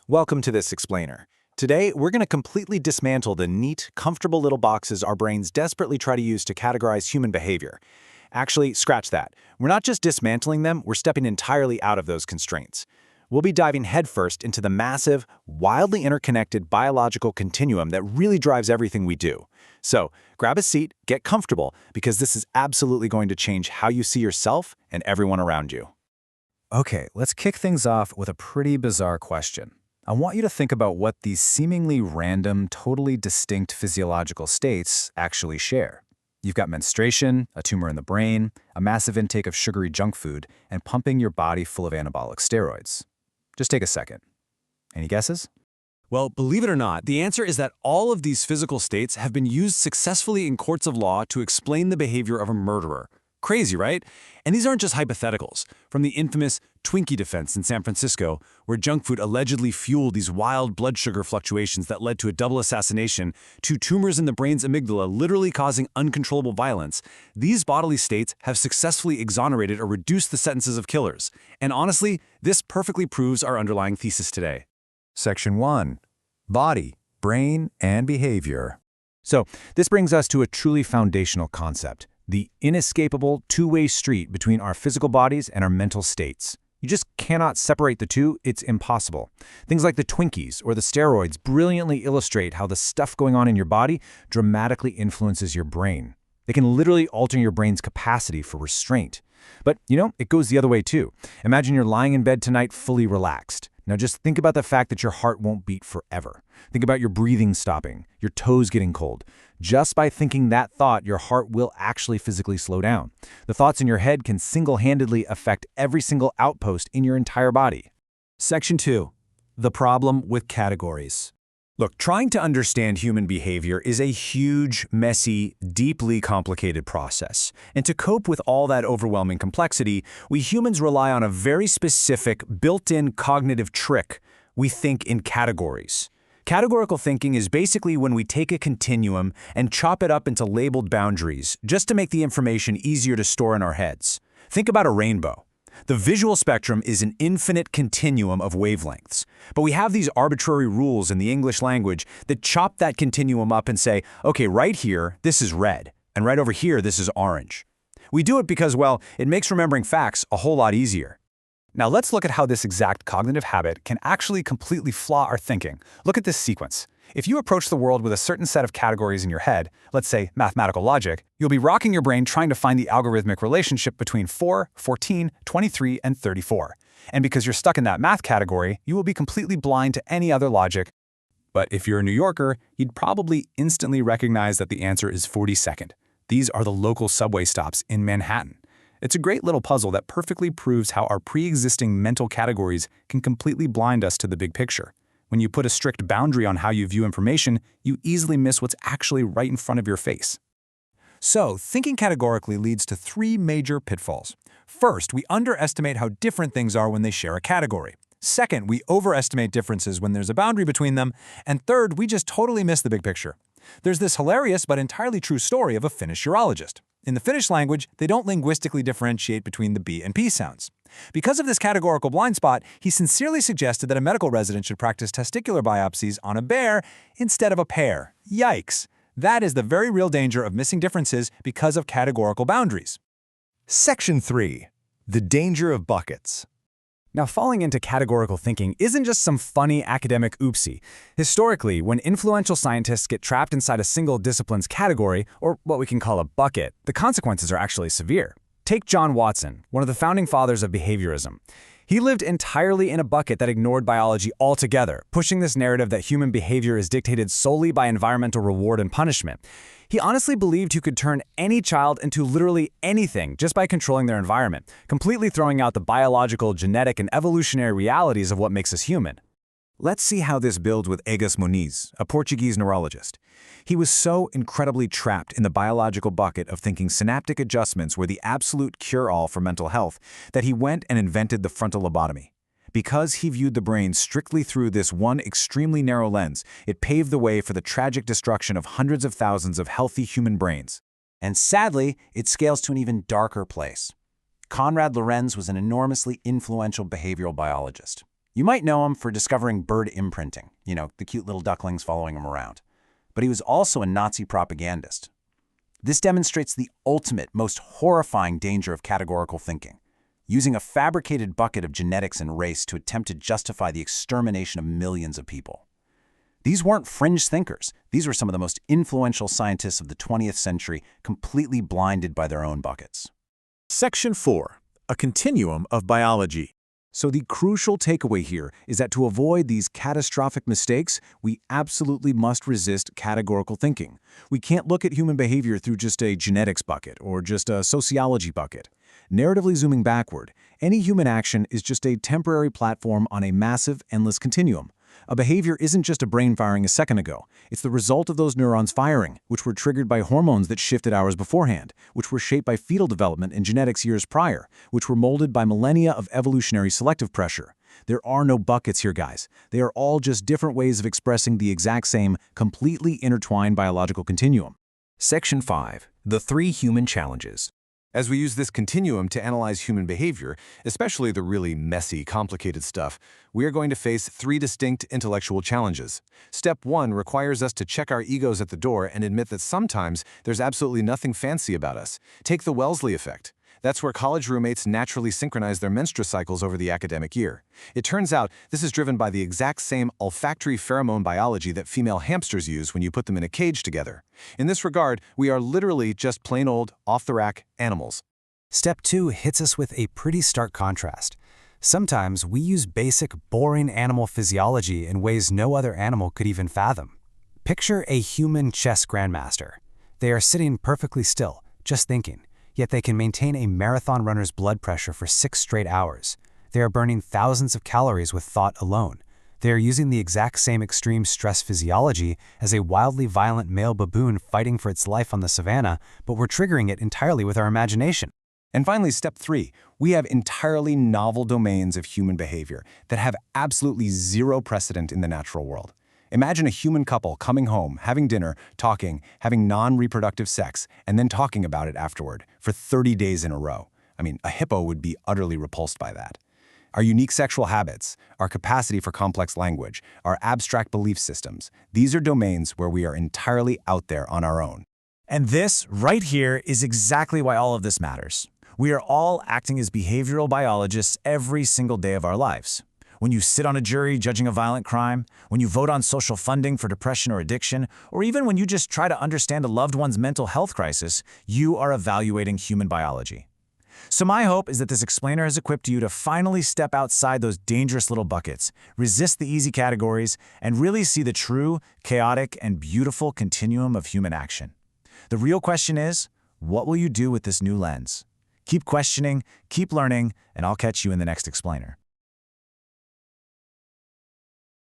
Welcome to this explainer. Today, we're going to completely dismantle the neat, comfortable little boxes our brains desperately try to use to categorize human behavior. Actually, scratch that. We're not just dismantling them, we're stepping entirely out of those constraints. We'll be diving headfirst into the massive, wildly interconnected biological continuum that really drives everything we do. So, grab a seat, get comfortable, because this is absolutely going to change how you see yourself and everyone around you. Okay, let's kick things off with a pretty bizarre question. I want you to think about what these seemingly random, totally distinct physiological states actually share. You've got menstruation, a tumor in the brain, a massive intake of sugary junk food, and pumping your body full of anabolic steroids. Just take a second. Any guesses? Well, believe it or not, the answer is that all of these physical states have been used successfully in courts of law to explain the behavior of a murderer. Crazy, right? And these aren't just hypotheticals. From the infamous Twinkie defense in San Francisco, where junk food allegedly fueled these wild blood sugar fluctuations that led to a double assassination, to tumors in the brain's amygdala literally causing uncontrollable violence, these bodily states have successfully exonerated or reduced the sentences of killers. And honestly, this perfectly proves our underlying thesis today. Section 1. Body, brain, and behavior. So, this brings us to a truly foundational concept: the inescapable two-way street between our physical bodies and our mental states. You just cannot separate the two, it's impossible. Things like the Twinkies or the steroids brilliantly illustrate how the stuff going on in your body dramatically influences your brain. They can literally alter your brain's capacity for restraint. But, it goes the other way too. Imagine you're lying in bed tonight fully relaxed. Now just think about the fact that your heart won't beat forever. Think about your breathing stopping, your toes getting cold. Just by thinking that thought, your heart will actually physically slow down. The thoughts in your head can single-handedly affect every single outpost in your entire body. Section 2. The problem with categories. Look, trying to understand human behavior is a huge, messy, deeply complicated process. And to cope with all that overwhelming complexity, we humans rely on a very specific, built-in cognitive trick. We think in categories. Categorical thinking is basically when we take a continuum and chop it up into labeled boundaries, just to make the information easier to store in our heads. Think about a rainbow. The visual spectrum is an infinite continuum of wavelengths. But we have these arbitrary rules in the English language that chop that continuum up and say, okay, right here, this is red, and right over here, this is orange. We do it because, well, it makes remembering facts a whole lot easier. Now let's look at how this exact cognitive habit can actually completely flaw our thinking. Look at this sequence. If you approach the world with a certain set of categories in your head, let's say mathematical logic, you'll be rocking your brain trying to find the algorithmic relationship between 4, 14, 23, and 34. And because you're stuck in that math category, you will be completely blind to any other logic. But if you're a New Yorker, you'd probably instantly recognize that the answer is 42nd. These are the local subway stops in Manhattan. It's a great little puzzle that perfectly proves how our pre-existing mental categories can completely blind us to the big picture. When you put a strict boundary on how you view information, you easily miss what's actually right in front of your face. So, thinking categorically leads to 3 major pitfalls. First, we underestimate how different things are when they share a category. Second, we overestimate differences when there's a boundary between them. And third, we just totally miss the big picture. There's this hilarious but entirely true story of a Finnish urologist. In the Finnish language, they don't linguistically differentiate between the B and P sounds. Because of this categorical blind spot, he sincerely suggested that a medical resident should practice testicular biopsies on a bear instead of a pear. Yikes! That is the very real danger of missing differences because of categorical boundaries. Section 3. The danger of buckets. Now, falling into categorical thinking isn't just some funny academic oopsie. Historically, when influential scientists get trapped inside a single discipline's category, or what we can call a bucket, the consequences are actually severe. Take John Watson, one of the founding fathers of behaviorism. He lived entirely in a bucket that ignored biology altogether, pushing this narrative that human behavior is dictated solely by environmental reward and punishment. He honestly believed you could turn any child into literally anything just by controlling their environment, completely throwing out the biological, genetic, and evolutionary realities of what makes us human. Let's see how this builds with Egas Muniz, a Portuguese neurologist. He was so incredibly trapped in the biological bucket of thinking synaptic adjustments were the absolute cure-all for mental health that he went and invented the frontal lobotomy. Because he viewed the brain strictly through this one extremely narrow lens, it paved the way for the tragic destruction of hundreds of thousands of healthy human brains. And sadly, it scales to an even darker place. Konrad Lorenz was an enormously influential behavioral biologist. You might know him for discovering bird imprinting, the cute little ducklings following him around. But he was also a Nazi propagandist. This demonstrates the ultimate, most horrifying danger of categorical thinking, using a fabricated bucket of genetics and race to attempt to justify the extermination of millions of people. These weren't fringe thinkers. These were some of the most influential scientists of the 20th century, completely blinded by their own buckets. Section 4. A continuum of biology. So the crucial takeaway here is that to avoid these catastrophic mistakes, we absolutely must resist categorical thinking. We can't look at human behavior through just a genetics bucket or just a sociology bucket. Narratively zooming backward, any human action is just a temporary platform on a massive, endless continuum. A behavior isn't just a brain firing a second ago. It's the result of those neurons firing, which were triggered by hormones that shifted hours beforehand, which were shaped by fetal development and genetics years prior, which were molded by millennia of evolutionary selective pressure. There are no buckets here, guys. They are all just different ways of expressing the exact same, completely intertwined biological continuum. Section 5. The 3 human challenges. As we use this continuum to analyze human behavior, especially the really messy, complicated stuff, we are going to face 3 distinct intellectual challenges. Step 1 requires us to check our egos at the door and admit that sometimes there's absolutely nothing fancy about us. Take the Wellesley effect. That's where college roommates naturally synchronize their menstrual cycles over the academic year. It turns out this is driven by the exact same olfactory pheromone biology that female hamsters use when you put them in a cage together. In this regard, we are literally just plain old, off-the-rack animals. Step 2 hits us with a pretty stark contrast. Sometimes we use basic, boring animal physiology in ways no other animal could even fathom. Picture a human chess grandmaster. They are sitting perfectly still, just thinking. Yet they can maintain a marathon runner's blood pressure for 6 straight hours. They are burning thousands of calories with thought alone. They are using the exact same extreme stress physiology as a wildly violent male baboon fighting for its life on the savannah, but we're triggering it entirely with our imagination. And finally, step 3, we have entirely novel domains of human behavior that have absolutely zero precedent in the natural world. Imagine a human couple coming home, having dinner, talking, having non-reproductive sex, and then talking about it afterward for 30 days in a row. I mean, a hippo would be utterly repulsed by that. Our unique sexual habits, our capacity for complex language, our abstract belief systems, these are domains where we are entirely out there on our own. And this, right here, is exactly why all of this matters. We are all acting as behavioral biologists every single day of our lives. When you sit on a jury judging a violent crime, when you vote on social funding for depression or addiction, or even when you just try to understand a loved one's mental health crisis, you are evaluating human biology. So my hope is that this explainer has equipped you to finally step outside those dangerous little buckets, resist the easy categories, and really see the true, chaotic, and beautiful continuum of human action. The real question is, what will you do with this new lens? Keep questioning, keep learning, and I'll catch you in the next explainer.